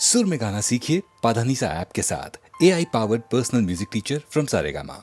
सुर में गाना सीखिए पाधानीसा ऐप के साथ। AI powered personal music teacher from Saregama.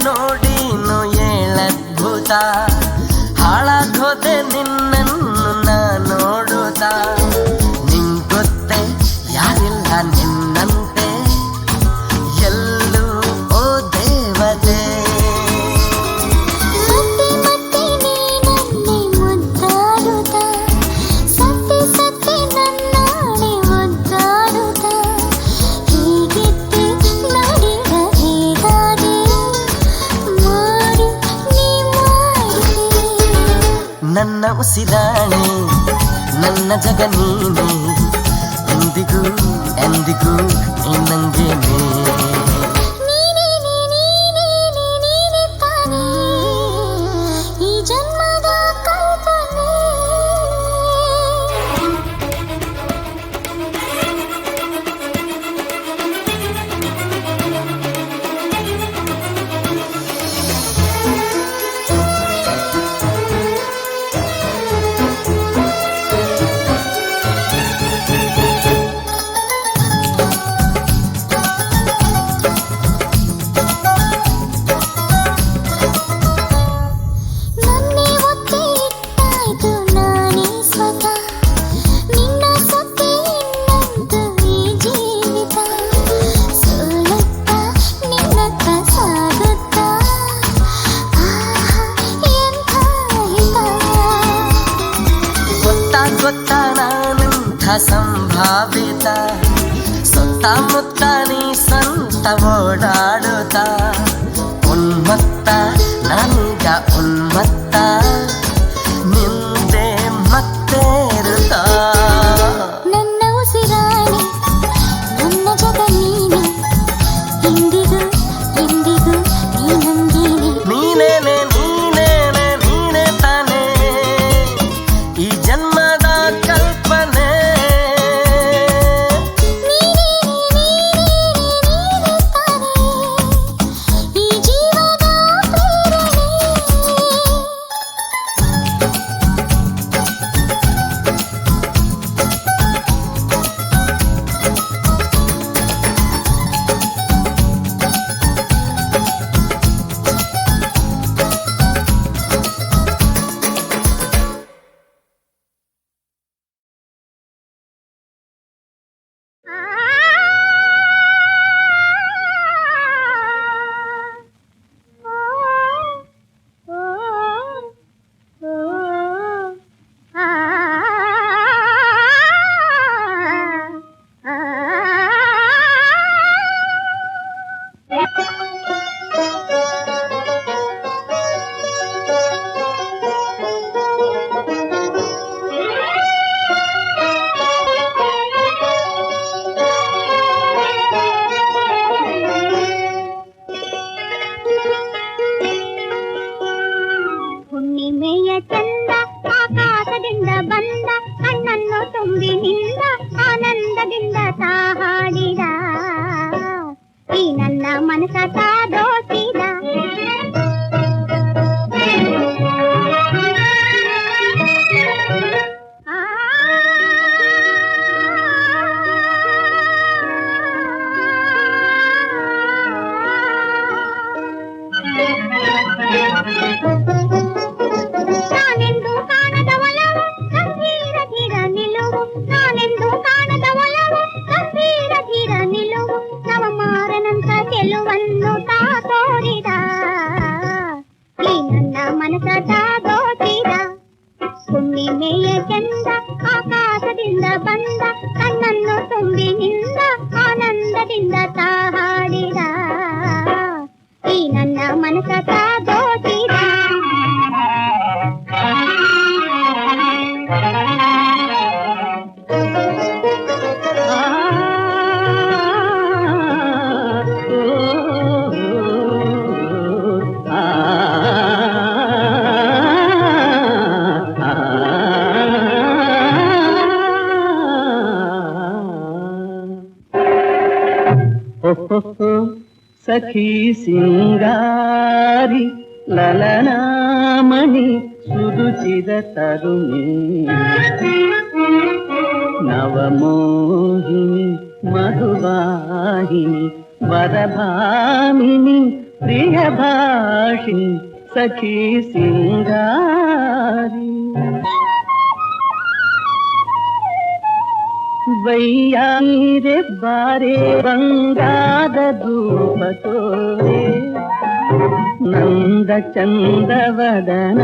ನೋಡಿ ಏಳದ್ಭುತ ಹಾಳಾಗೋದೆ ನಿನ್ನನ್ನು ನಾ ನೋಡುತ್ತಾ ನಿಂಗೊತ್ತೆ ಯಾರಿಲ್ಲ ನಿನ್ನಂತೆ ಎಲ್ಲೂ ಓ ದೇವತೆ ನನ್ನ ಉಸಿರಾಣೆ ನನ್ನ ಜಗ ನೀನೆ ಎಂದಿಗೂ ಎಂದಿಗೂ ನೀನಂಗೇನೆ ಗೊತ್ತಾ ನಾನಂಥ ಸಂಭಾವಿತ ಸುತ್ತಮುತ್ತ ನೀ ಸಂತ ಓಡಾಡುತ್ತಾ ಉನ್ಮತ್ತ ನಾನೀಗ ಉನ್ಮತ್ತ ನಿಂದೆ ಮತ್ತೆ ಇರುತ್ತಾ ನನ್ನ ಉಸಿರಾಣೆ ನನ್ನ ಜಗ ನೀನೆ ಎಂದಿಗೂ ಎಂದಿಗೂ ನೀನಂಗೇನೆ ನೀನೇನೆ ನೀನೇನೆ ನೀನೆ ತಾನೇ ಈ ಜನ್ಮದ ಕಲ್ಪನೆ ಚಂದ ಆಕಾಶದಿಂದ ಬಂದ ಕಣ್ಣನ್ನು ತುಂಬಿ ನಿಂದ ಆನಂದದಿಂದ ತಾ ಹಾಡಿದ ಈ ನನ್ನ ಮನಸ ತಾ ದೋಚಿದ ನಾನೆಂದು ಕಾಣದ ಒಲವು ಗಂಭೀರ ಧೀರ ನಿಲುವು ನಾನೆಂದು ಕಾಣದ ಒಲವು ಗಂಭೀರ ಧೀರ ನಿಲುವು ನವಮಾರನಂತ ಚೆಲುವನ್ನು ತಾ ತೋರಿದ ಈ ನನ್ನ ಮನಸ ತಾ ದೋಚಿದ ಹುಣ್ಣಿಮೆಯ ಚಂದ ಆಕಾಶದಿಂದ ಬಂದ ಕಣ್ಣನ್ನು ತುಂಬಿ ನಿಂದ ಆನಂದದಿಂದ ತಾ ಹಾಡಿದ ಈ ನನ್ನ ಮನಸ ತಾ ದೋಚಿದ ಸಖಿ ಸಿಂಗಾರಿ ಲಲನಾಮಣಿ ಸುರುಚಿದ ತರುಣಿ ನವಮೋಹಿನಿ ಮಧುವಾಹಿನಿ ವರಭಾಮಿನಿ ಪ್ರಿಯ ಭಾಷಿಣಿ ಸಖಿ ಸಿಂಗಾರಿ ವೈಯಾರೆ ಬಾರೆ ಬಂಗಾದ ಧೂಪ ತೋರೆ ನಂದ ಚಂದವದನ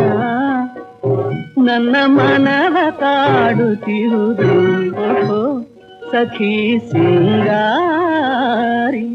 ನನ್ನ ಮನವ ಕಾಡುತ್ತಿರುವುದು ಸಖಿ ಸಿಂಗಾರಿ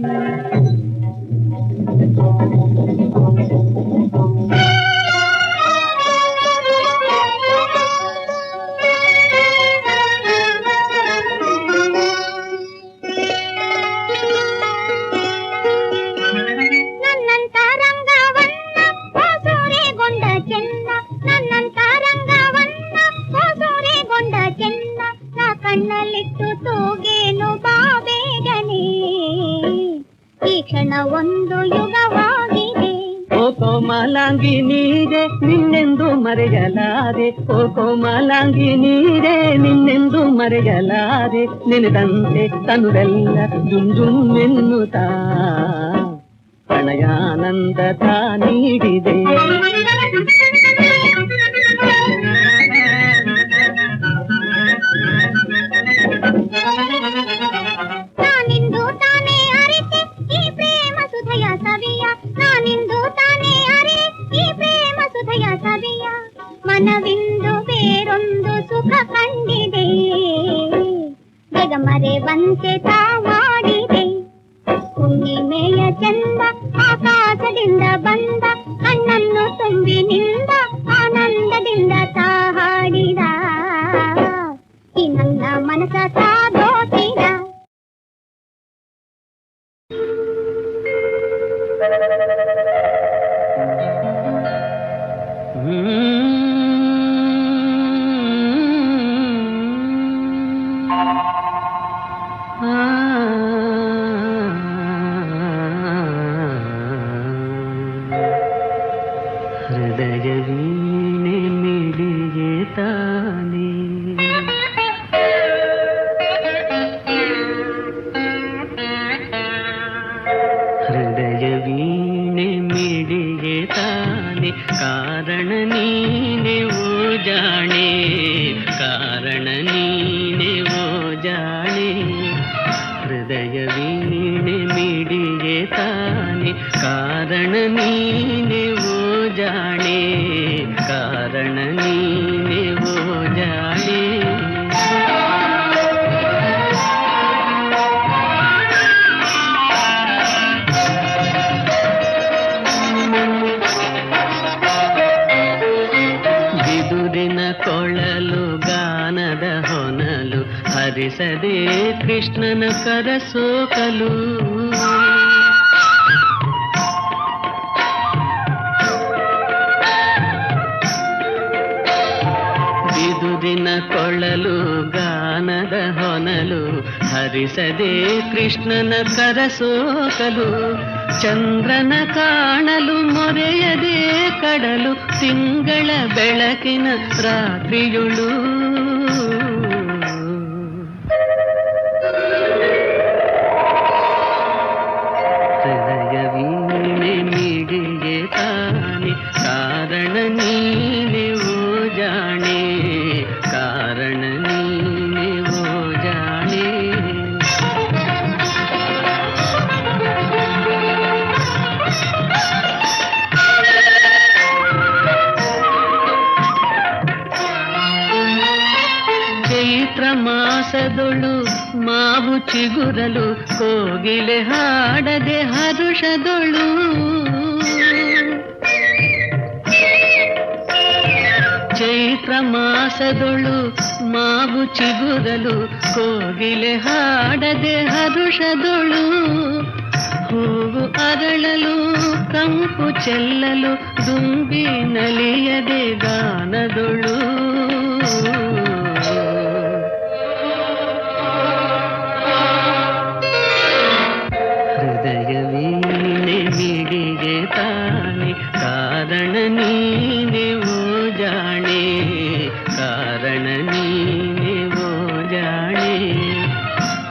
ಕಣ್ಣಲ್ಲಿಟ್ಟು ತೂಗೇನು ಬಾಬೇಗನೆ ಈ ಕ್ಷಣ ಒಂದು ಯುಗವಾಗಿದೆ ಓ ಕೋಮಲಾಂಗಿ ನೀರೆ ನಿನ್ನೆಂದು ಮರೆಯಲಾರೆ ಓ ಕೋಮಲಾಂಗಿ ನೀರೆ ನಿನ್ನೆಂದು ಮರೆಯಲಾರೆ ನೆನೆದಂತೆ ತನುವೆಲ್ಲ ಜುಮ್ ಜುಮ್ ಎನ್ನುತ್ತಾ ಪ್ರಣಯಾನಂದ ತಾ ನೀಡಿದೆ ನಾನಿಂದು ತಾನೇ ಅರಿತೆ ಈ ಪ್ರೇಮ ಸುಧಯ ಸವಿಯ ನಾನಿಂದು ತಾನೇ ಅರೆ ಈ ಪ್ರೇಮ ಸುಧಯ ಸವಿಯ ಮನವಿಂದು ಬೇರೊಂದು ಸುಖ ಕಂಡಿದೆ ಬೇಗ ಮರೆವಂತೆ ತಾ ಮಾಡಿದೆ ಹುಣ್ಣಿಮೆಯ ಚಂದ ಆಕಾಶದಿಂದ ಬಂದ ಕಣ್ಣನ್ನು ತುಂಬಿ ನಿಂದ ಆನಂದದಿಂದ ತಾ ಹಾಡಿದ ಈ ನನ್ನ ಮನಸ ತಾ ದೋಚಿದ ಹೃದಯ ವೀಣೆ ಮಿಡಿಗೆ ತಾನೆ ಹೃದಯ ವೀಣೆ ಮಿಡಿಗೆ ತಾನೆ ಕಾರಣ ನೀನೆ ಓ ಜಾಣೆ ಕಾರಣ ನೀನೆ ಓ ಜಾಣೆ ಹೃದಯ ವೀಣೆ ಮಿಡಿಗೆ ತಾನೆ ಕಾರಣ ನೀನೆ ಓ ಜಾಣೆ ಕಾರಣ ನೀನೆ ಓ ಜಾಣೆ ಬಿದುರಿನ ಕೊಳಲು ಗಾನದ ಹೊನಲು ಹರಿಸದೆ ಕೃಷ್ಣನ ಕರಸೋಕಲು ಬಿದುರಿನ ಕೊಳಲು ಗಾನದ ಹೊನಲು ಹರಿಸದೆ ಕೃಷ್ಣನ ಕರಸೋಕಲು ಚಂದ್ರನ ಕಾಣಲು ಮೊರೆಯದೆ ಕಡಲು ತಿಂಗಳ ಬೆಳಕಿನ ರಾತ್ರಿಯುಳು ಹೃದಯವೀಣೆ ಮಿಡಿಗೆ ತಾನೆ ಕಾರಣ ನೀನೆ ಓ ಜಾಣೆ ಕಾರಣ ನೀನೆ ಓ ಜಾಣೆ ಚೈತ್ರ ಮಾಸದೊಳು ಮಾವು ಚಿಗುರಲು ಕೋಗಿಲೆ ಹಾಡದೆ ಹರುಷದೊಳು ಚೈತ್ರ ಮಾಸದೊಳು ಮಾವು ಚಿಗುರಲು ಕೋಗಿಲೆ ಹಾಡದೆ ಹರುಷದೊಳು ಹೂವು ಅರಳಲು ಕಂಪು ಚೆಲ್ಲಲು ದುಂಬಿ ನಲಿಯದೆ ಗಾನದೊಳು ಹೃದಯವೀಣೆ ಮಿಡಿಗೆ ತಾನೆ ಕಾರಣ ನೀನೆ ಓ ಜಾಣೆ ಕಾರಣ ನೀನೆ ಓ ಜಾಣೆ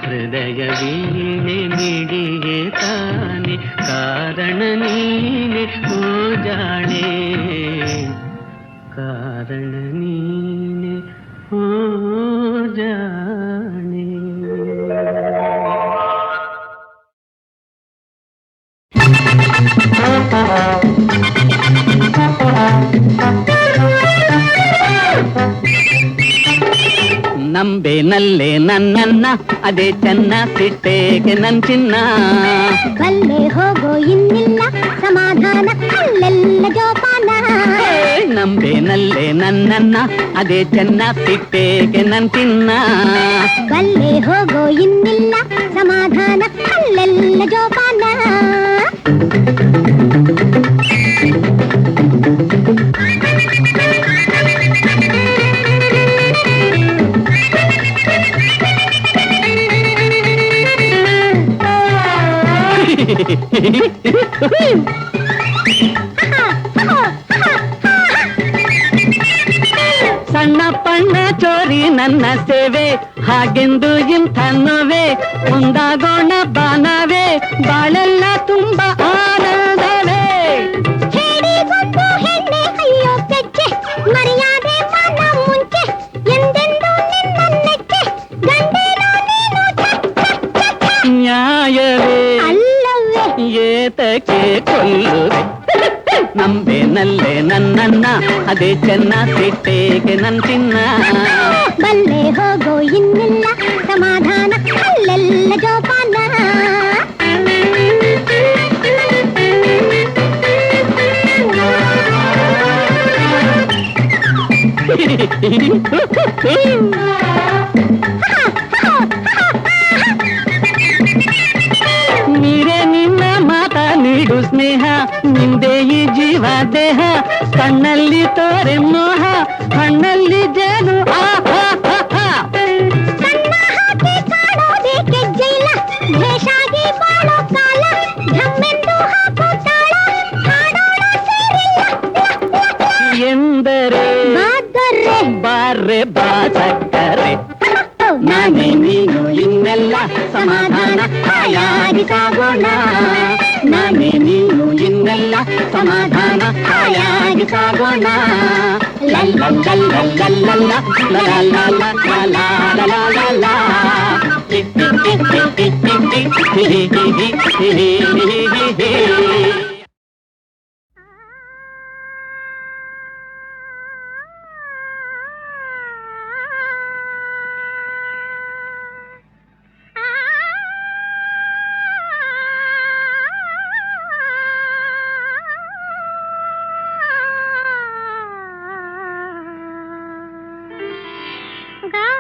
ಹೃದಯವೀಣೆ ಮಿಡಿಗೆ ತಾನೆ ಕಾರಣ ನೀನೆ ಓ ಜಾಣೆ ಕಾರಣ ನೀನೆ ಓ ಜಾಣೆ. ನಂಬೆನಲ್ಲೇ ನನ್ನನ್ನ ಅದೇ ಚೆನ್ನ ಸಿಟ್ಟೇಗೆ ನನ್ ಚಿನ್ನ ಬಲ್ಲೆ ಹೋಗೋ ಇನ್ನಿಲ್ಲ ಸಮಾಧಾನ ಅಲ್ಲೆಲ್ಲ ಜೋಪಾನ ನಂಬೆನಲ್ಲೇ ನನ್ನನ್ನ ಅದೇ ಚೆನ್ನ ಸಿಟ್ಟೇಗೆ ನನ್ ಚಿನ್ನ ಬಲ್ಲೆ ಹೋಗೋ ಇನ್ನಿಲ್ಲ ಸಮಾಧಾನ ಅಲ್ಲೆಲ್ಲ ಜೋಪಾನ ಸಣ್ಣ ಪಣ್ಣ ಚೋರಿ ನನ್ನ ಸೇವೆ ಹಾಗೆಂದು ಇಂಥ ನೋವೆ ಒಂದಾಗೋಣ ಬಾನವೇ ಬಾಳೆಲ್ಲ ತುಂಬ ಆನಂದವೇ ಹೇಳಿ ಗೊತ್ತು ಹೆಣ್ಣೆ ಅಯ್ಯೋ ಪೆಚ್ಚೆ ಮರ್ಯಾದೆ ಮಾನ ಮುಂಚೆ ಎಂದೆಂದು ನಿನ್ನನ್ನೆಚ್ಚೆ ಗಂಡೇನೋ ನೀನು ನ್ಯಾಯವೇ ಅಲ್ಲವೇ ಏತಕ್ಕೆ ಕೊಲ್ಲುವೆ ನಂಬೆನಲ್ಲೇ ನನ್ನನ್ನ ಅದೇ ಚೆನ್ನ ಸಿಟ್ಟೇಗೆ ನನ್ ಚಿನ್ನ ಬಲ್ಲೆ ಹೋಗೋ ಇನ್ನಿಲ್ಲ ಸಮಾಧಾನ ಅಲ್ಲೆಲ್ಲ ಜೋಪಾನ ನೀರೇ ನಿನ್ನ ಮಾತ ನೀಡು ಸ್ನೇಹ ನಿಂದೆ ಈ ಜೀವ ದೇಹ ಕಣ್ಣಲ್ಲಿ ತೋರೆ ಮೋಹ ಕಣ್ಣಲ್ಲಿ ಜೇನು ಕಣ್ಣ ಹಾಕಿ ಕಾಣೋದೇಕೆ ಜೈಲ ದ್ವೇಷಾಗಿ ಬಾಳೋ ಕಾಲ ಢಮ್ಮೆಂದು ಹಾಕೋ ತಾಳ ಹಾಡೋಣ ಸೇರಿಲ್ಲ ಎಂದರೆ ಬಾದರೆ ಬಾರೆ ಬಾಸಕ್ಕರೆ ನಾನೇ ನೀನು ಇನ್ನೆಲ್ಲ ಸಮಾಧಾನ ಹಾಯಾಗಿ ಸಾಗೋಣ ನಾನೇ ನೀನು ಇನ್ನೆಲ್ಲ ಸಮಾಧಾನ ಹಾಯಾಗಿ ಸಾಗೋಣ ಲಲ್ಲಲ್ಲಲ್ಲಲ್ಲಲ್ಲ ಲಲಲಲಲಲಲಲಲಲ ಟಿ ಟಿ ಟಿ ಟಿ ಟಿ ಟಿ ಹಿ ಹಿ ಹಿ ಹಿ ಹಿ ಹಿ ಹಿ.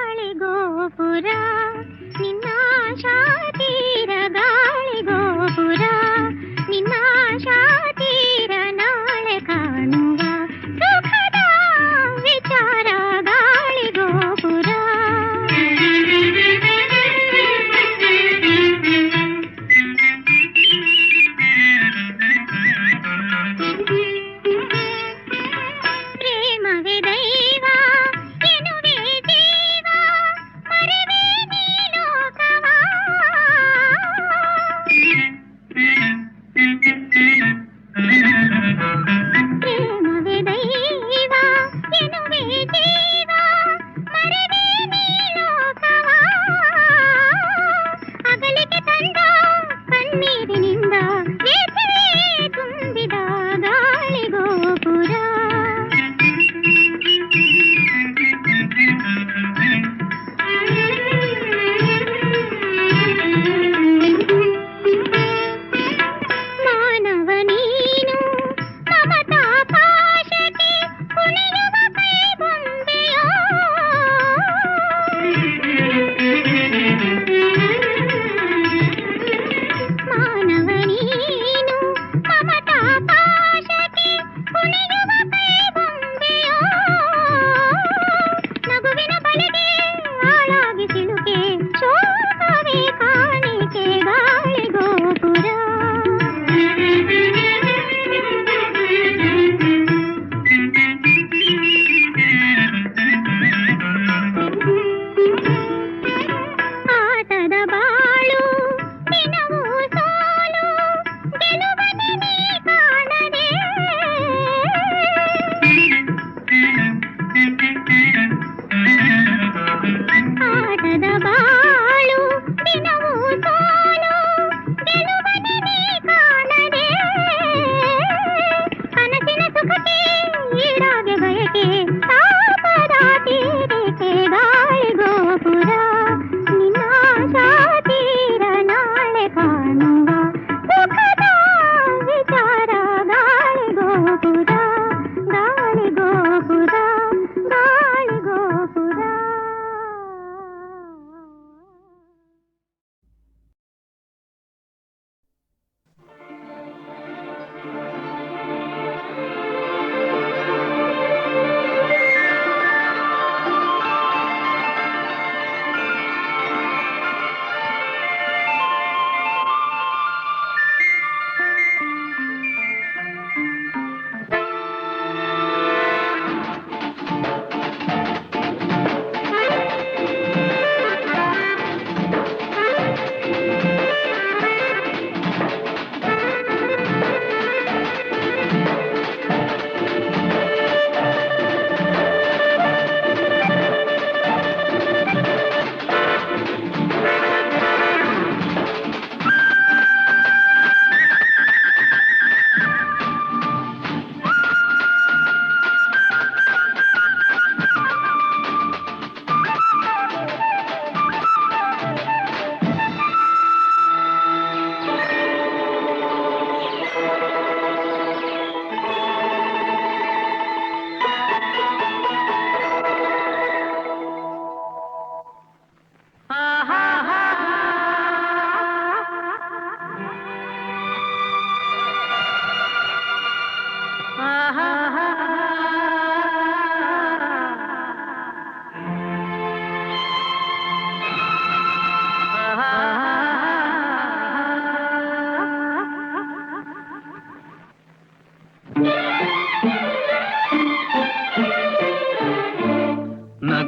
ಗಾಳಿಗೋಪುರ ನಿನ್ನ ಶಾತೀರ ಗಾಳಿಗೋಪುರ ನಿನ್ನ ಶಾತೀರ ನಾಳೆ ಕಾಣುವ ಸುಖದ ವಿಚಾರ ಗಾಳಿಗೋಪುರ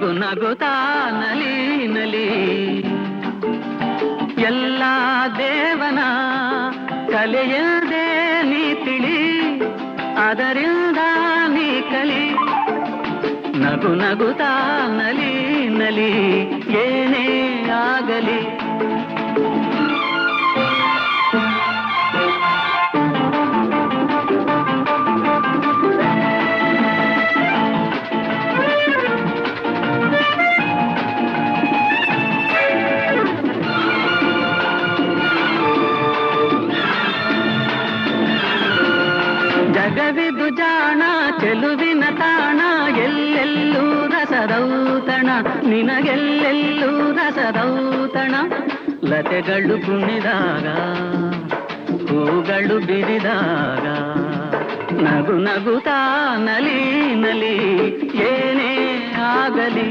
ನಗು ನಗುತ್ತಾ ನಲಿ ನಲಿ. ಎಲ್ಲ ದೇವನ ಕಲೆಯದೆ ನೀ ತಿಳಿ, ಅದರಿಂದ ನೀ ಕಲಿ. ನಗು ನಗುತ್ತಾ ನಲಿ ನಲಿ, ಏನೇ ಆಗಲಿ. ಜಗವಿದು ಜಾಣ ಚೆಲುವಿನ ತಾಣ, ಎಲ್ಲೆಲ್ಲೂ ರಸದೌತಣ, ನಿನಗೆಲ್ಲೆಲ್ಲೂ ರಸದೌತಣ. ಲತೆಗಳು ಕುಣಿದಾಗ, ಹೂಗಳು ಬಿರಿದಾಗ, ನಗು ನಗುತ್ತಾ ನಲಿ ನಲಿ, ಏನೇ ಆಗಲಿ.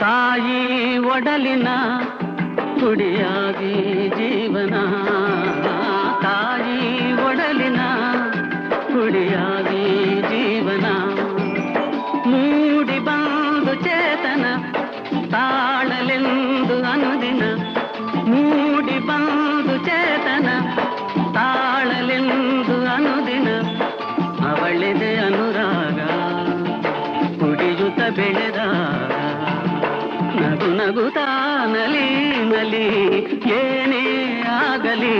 ತಾಯಿ ಒಡಲಿನ ಕುಡಿಯಾಗಿ ಜೀವನ, ತಾಯಿ ಒಡಲಿನ ಕುಡಿಯಾಗಿ ಜೀವನ. ಮೂಡಿ ಬಂದು ಚೇತನ ತಾಳಲೆಂದು ಅನುದಿನ, ಮೂಡಿ ಬಂದು ಚೇತನ ತಾಳಲೆಂದು ಅನುದಿನ. ಅವಳಿದೆ ಅನುರಾಗ ಕುಡಿಯುತ್ತ ಬೆಳೆದಾಗ, ನಗು ನಗುತ್ತಾ ನಲಿ ನಲಿ, ಏನೇ ಆಗಲಿ.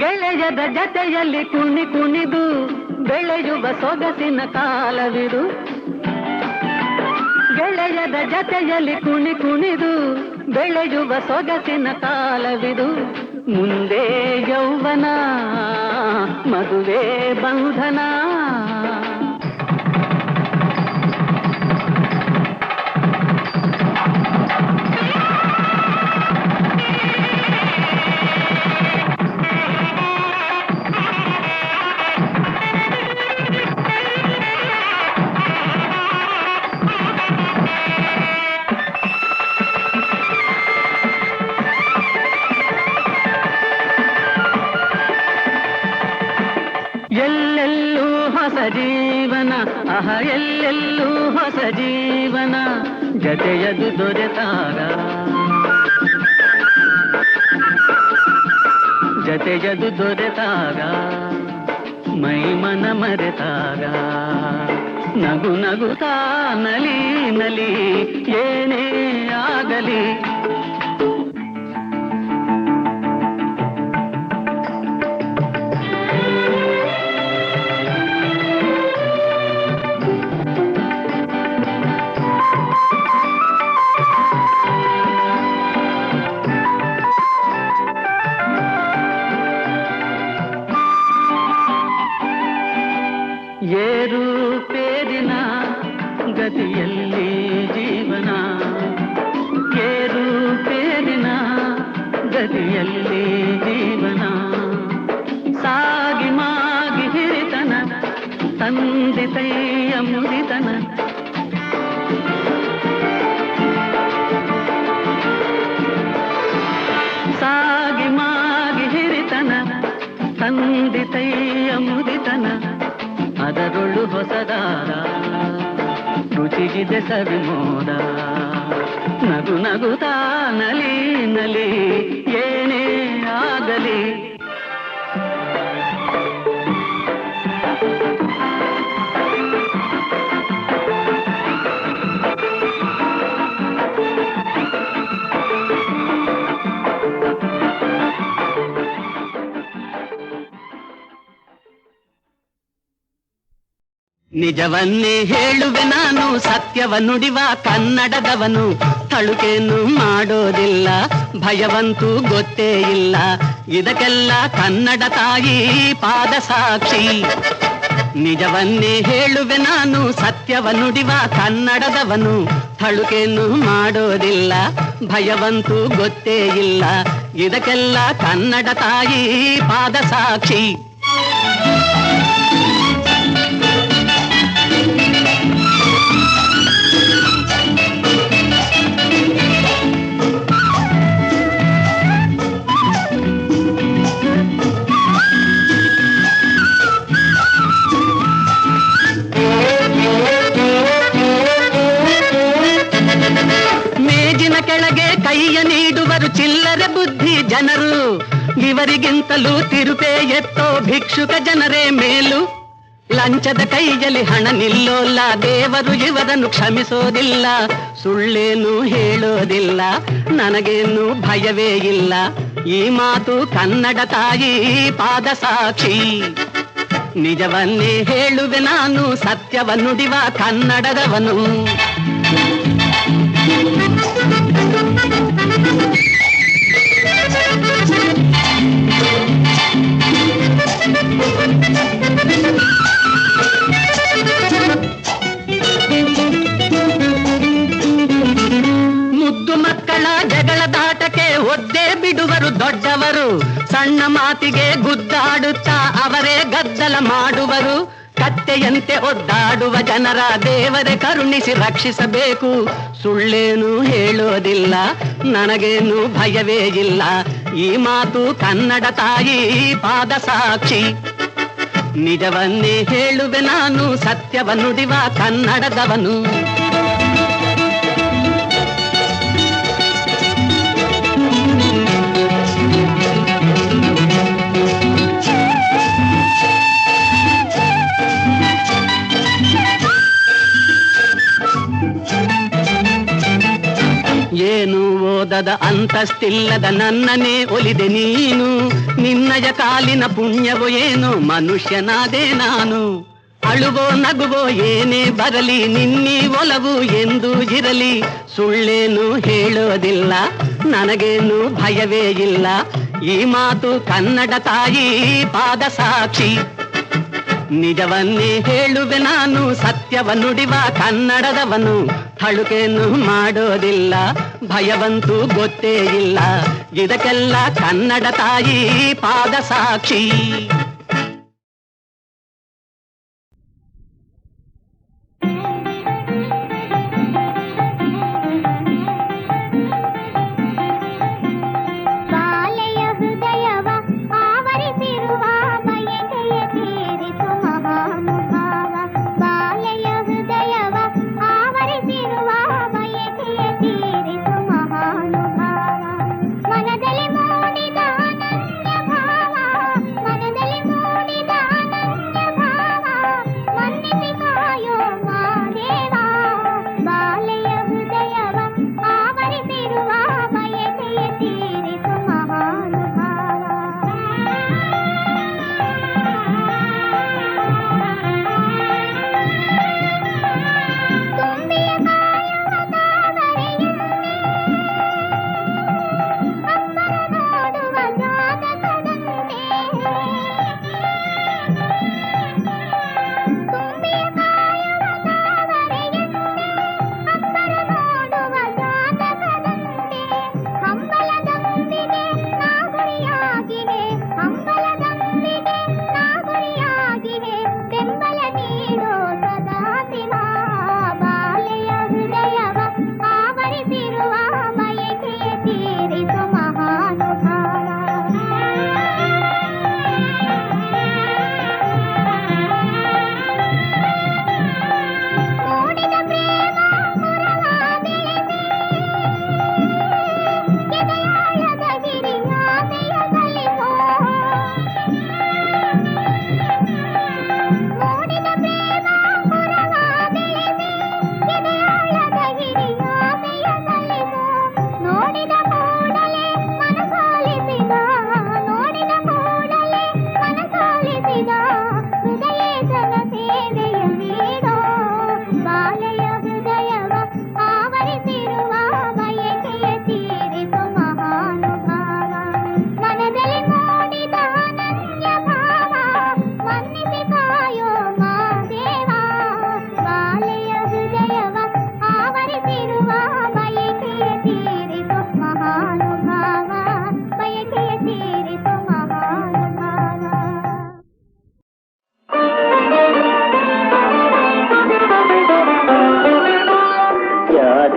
ಗೆಳೆಯದ ಜತೆಯಲ್ಲಿ ಕುಣಿ ಕುಣಿದು ಬೆಳೆಯುವ ಸೊಗಸಿನ ಕಾಲವಿದು. ಗೆಳೆಯದ ಜತೆಯಲ್ಲಿ ಕುಣಿ ಕುಣಿದು ಬೆಳೆಯುವ ಸೊಗಸಿನ ಕಾಲವಿದು. ಮುಂದೆ ಯೌವನ ಮದುವೆ ಬಂಧನ, ಎಲ್ಲೆಲ್ಲೂ ಹೊಸ ಜೀವನ, ಆಹ ಎಲ್ಲೆಲ್ಲೂ ಹೊಸ ಜೀವನ. ಜತೆಯದು ದೊರೆತಾಗ, ಜತೆಯದು ದೊರೆತಾಗ, ಮೈ ಮನ ಮರೆತಾಗ, ನಗು ನಗುತ್ತಾ ನಲಿ ನಲಿ, ಏನೇ ಆಗಲಿ. ಏರು ಪೇರಿನ ಗತಿಯಲ್ಲಿ ಜೀವನ, ಏರು ಪೇರಿನ ಗತಿಯಲ್ಲಿ ಜೀವನ. ಸಾಗಿ ಮಾಗಿ ಹಿರಿತನ, ತಂದೆ ತೈಯ ಮುರಿತನ, ಸಾಗಿ ಮಾಗಿ ಹಿರಿತನ, ತಂದೆ ತೈಯ ಮುರಿತನ. ಅದರೊಳು ಹೊಸದಾದ ರುಚಿಗಿದೆ ಸವಿಮೋದ, ನಗು ನಗುತ್ತಾ ನಲಿ ನಲಿ, ಏನೇ ಆಗಲಿ. ನಿಜವನ್ನೇ ಹೇಳುವೆ ನಾನು, ಸತ್ಯವ ನುಡಿವ ಕನ್ನಡದವನು. ತಳುಕೇನು ಮಾಡೋದಿಲ್ಲ, ಭಯವಂತೂ ಗೊತ್ತೇ ಇಲ್ಲ. ಇದಕ್ಕೆಲ್ಲ ಕನ್ನಡ ತಾಯಿ ಪಾದ ಸಾಕ್ಷಿ. ನಿಜವನ್ನೇ ಹೇಳುವೆ ನಾನು, ಸತ್ಯವ ನುಡಿವ ಕನ್ನಡದವನು. ತಳುಕೇನು ಮಾಡೋದಿಲ್ಲ, ಭಯವಂತೂ ಗೊತ್ತೇ ಇಲ್ಲ. ಇದಕ್ಕೆಲ್ಲ ಕನ್ನಡ ತಾಯಿ ಪಾದ ಸಾಕ್ಷಿ. ಮೇಜಿನ ಕೆಳಗೆ ಕೈಯ ನೀಡುವರು ಚಿಲ್ಲರೆ ಬುದ್ಧಿ ಜನರು. ಇವರಿಗಿಂತಲೂ ತಿರುಪೆ ಎತ್ತೋ ಭಿಕ್ಷುಕ ಜನರೇ ಮೇಲು. ಲಂಚದ ಕೈಯಲ್ಲಿ ಹಣ ನಿಲ್ಲೋಲ್ಲ, ದೇವರು ಇವರನ್ನು ಕ್ಷಮಿಸೋದಿಲ್ಲ. ಸುಳ್ಳೇನು ಹೇಳೋದಿಲ್ಲ, ನನಗೇನು ಭಯವೇ ಇಲ್ಲ. ಈ ಮಾತು ಕನ್ನಡ ತಾಯಿ ಪಾದ ಸಾಕ್ಷಿ. ನಿಜವನ್ನೇ ಹೇಳುವೆ ನಾನು, ಸತ್ಯವ ನುಡಿವ ಕನ್ನಡದವನು. ಮುದ್ದು ಮಕ್ಕಳ ಜಗಳದಾಟಕ್ಕೆ ಒದ್ದೆ ಬಿಡುವರು ದೊಡ್ಡವರು. ಸಣ್ಣ ಮಾತಿಗೆ ಗುದ್ದಾಡುತ್ತಾ ಅವರೇ ಗದ್ದಲ ಮಾಡುವರು. ಕತ್ತೆಯಂತೆ ಒದ್ದಾಡುವ ಜನರ ದೇವರೇ ಕರುಣಿಸಿ ರಕ್ಷಿಸಬೇಕು. ಸುಳ್ಳೇನು ಹೇಳೋದಿಲ್ಲ, ನನಗೇನು ಭಯವೇ ಇಲ್ಲ. ಈ ಮಾತು ಕನ್ನಡ ತಾಯಿ ಪಾದ ಸಾಕ್ಷಿ. ನಿಜವನ್ನೇ ಹೇಳುವೆ ನಾನು, ಸತ್ಯವ ನುಡಿವ ಕನ್ನಡದವನು. ಏನು ಓದದ ಅಂತಸ್ತಿಲ್ಲದ ನನ್ನನೇ ಒಲಿದೆ ನೀನು. ನಿನ್ನಯ ಕಾಲಿನ ಪುಣ್ಯವೋ ಏನು ಮನುಷ್ಯನಾದೆ ನಾನು. ಅಳುವೋ ನಗುವೋ ಏನೇ ಬರಲಿ, ನಿನ್ನೀ ಒಲವು ಎಂದು ಇರಲಿ. ಸುಳ್ಳೇನು ಹೇಳೋದಿಲ್ಲ, ನನಗೇನು ಭಯವೇ ಇಲ್ಲ. ಈ ಮಾತು ಕನ್ನಡ ತಾಯಿ ಪಾದ ಸಾಕ್ಷಿ. ನಿಜವನ್ನೇ ಹೇಳುವೆ ನಾನು, ಸತ್ಯವ ನುಡಿವ ಕನ್ನಡದವನು. ತಳುಕೇನು ಮಾಡೋದಿಲ್ಲ, ಭಯವಂತೂ ಗೊತ್ತೇ ಇಲ್ಲ. ಇದಕ್ಕೆಲ್ಲ ಕನ್ನಡ ತಾಯಿ ಪಾದ ಸಾಕ್ಷಿ. ಮನದಲ್ಲಿ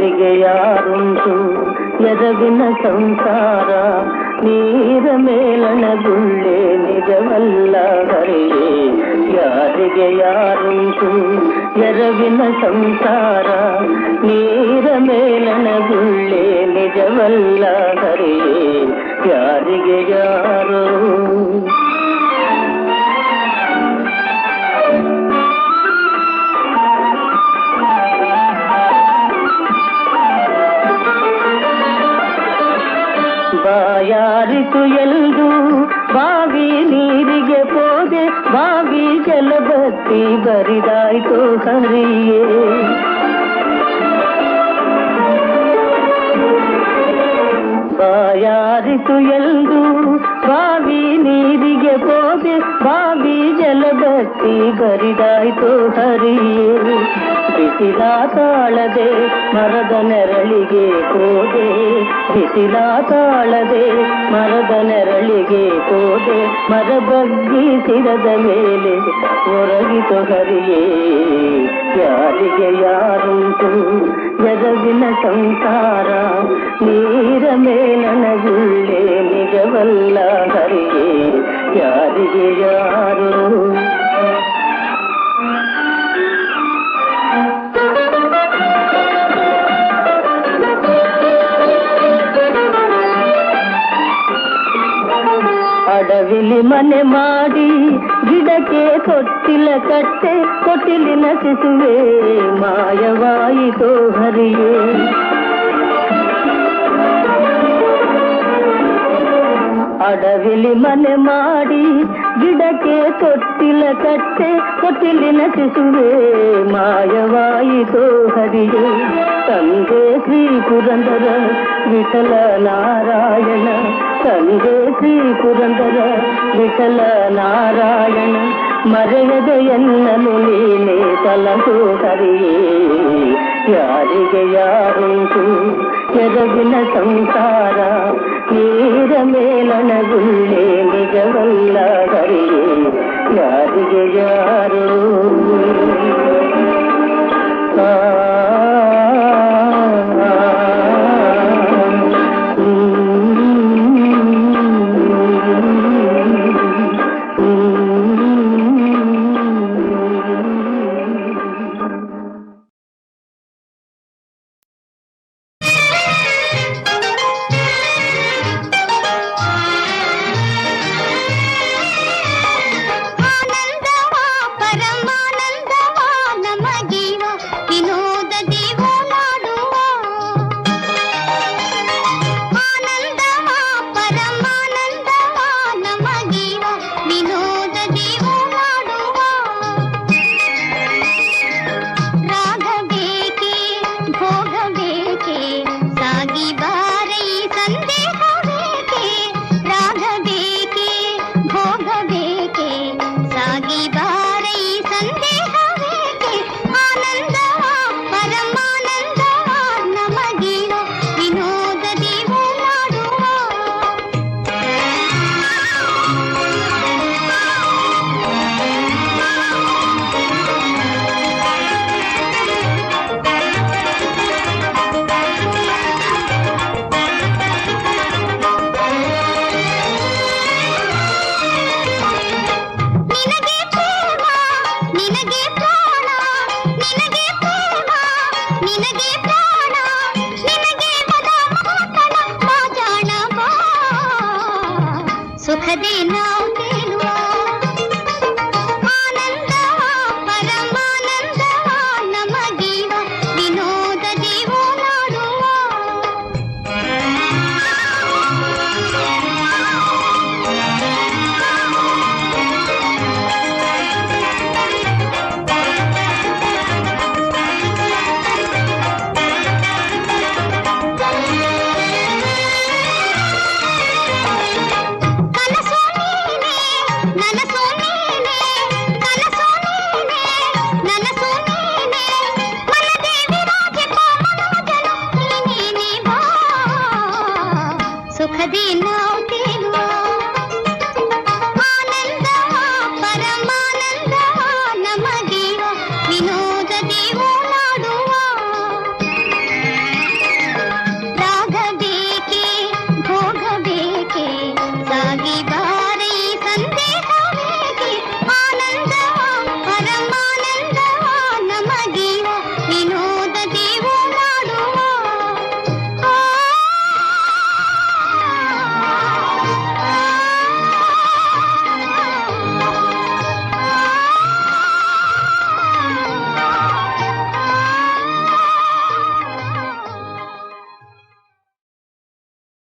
ಯಾರಿಗೆ ಯಾರುಂಟು ಎರವಿನ ಸಂಸಾರ ನೀರ ಮೇಲಣ ಗುಳ್ಳೆ ನಿಜವಲ್ಲ ಹರಿಯೇ ಯಾರಿಗೆ ಯಾರುಂಟು ಎರವಿನ ಸಂಸಾರ ನೀರ ಮೇಲಣ ಗುಳ್ಳೆ ನಿಜವಲ್ಲ ಹರಿಯೇ ಯಾರಿಗೆ ಯಾರು ಬಾಯಾರಿತು ಎಂದು ಬಾವಿ ನೀರಿಗೆ ಹೋದೆ ಬಾವಿ ಜಲಬತ್ತಿ ಬರಿದಾಯ್ತು ಹರಿಯೇ ಬಾಯಾರಿತು ಎಂದು ಬಾವಿ ನೀರಿಗೆ ಹೋದೆ ಬಾವಿ ಜಲಬತ್ತಿ ಬರಿದಾಯ್ತು ಹರಿಯೇ ಬಿಸಿಲ ತಾಳದೆ ಮರದ ನೆರಳಿಗೆ ಹೋದೆ ಬಿಸಿಲ ತಾಳದೆ ಮರದ ನೆರಳಿಗೆ ಹೋದೆ ಮರ ಬಗ್ಗಿ ಸಿರದ ಮೇಲೆ ಒರಗಿತು ಹರಿಯೇ ಯಾರಿಗೆ ಯಾರುಂಟು ಎರವಿನ ಸಂಸಾರ ನೀರ ಮೇಲಣ ಗುಳ್ಳೆ ನಿಜವಲ್ಲ ಹರಿಯೇ ಯಾರಿಗೆ ಯಾರು ಅಡವಿಲಿ ಮನೆ ಮಾಡಿ ಗಿಡಕ್ಕೆ ತೊಟ್ಟಿಲ ಕಟ್ಟೆ ತೊಟ್ಟಿಲಿನ ಶಿಶುವೆ ಮಾಯವಾಯಿತು ಹರಿಯೇ ಅಡವಿಲಿ ಮನೆ ಮಾಡಿ ಗಿಡಕ್ಕೆ ತೊಟ್ಟಿಲ ಕಟ್ಟೆ ತೊಟ್ಟಿಲಿನ ಶಿಶುವೆ ಮಾಯವಾಯಿತು ಹರಿಯೇ ತಂದೆ ಶ್ರೀ ಪುರಂದರ ವಿಠಲ ನಾರಾಯಣ ತಂದೆ ಶ್ರೀ ಪುರಂದರ ವಿಠಲ ನಾರಾಯಣ ಮರೆಯದ ಎನ್ನಲು ನೀನೆ ತಲಸು ಹರಿಯೇ ಯಾರಿಗೆ ಯಾರುಂಟು ಎರವಿನ ಸಂಸಾರ ನೀರ ಮೇಲಣ ಗುಳ್ಳೆ ನಿಜವಲ್ಲ ಹರಿಯೇ ಯಾರಿಗೆ ಯಾರು